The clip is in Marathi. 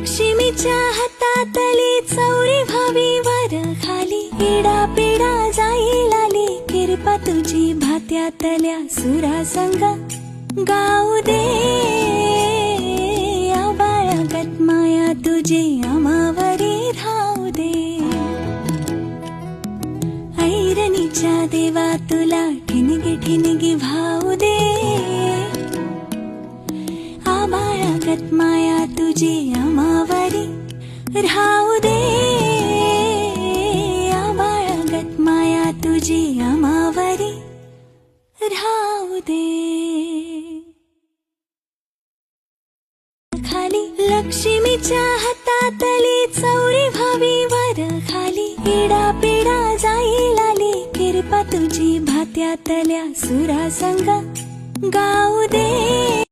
लक्ष्मीच्या हातातली चौरी व्हावी वर खाली, इडा पिडा जाईल आली, किरपा तुझी भात्यातल्या सुरा संग गाऊ दे. आबाळगत माया तुझी आमावरी धावू दे. ऐरणीच्या देवा तुला ठिणगी ठिणगी भाऊ दे. आबाळगत माया तुझी आमावरी राहू दे. आबाळगत माया तुझी आमावरी राहू दे. खाली लक्ष्मीच्या हातातली चौरी व्हावी वर खाली, इडा पिडा जाईल आली, किरपा तुझी भात्यातल्या सुरा संग गाऊ दे.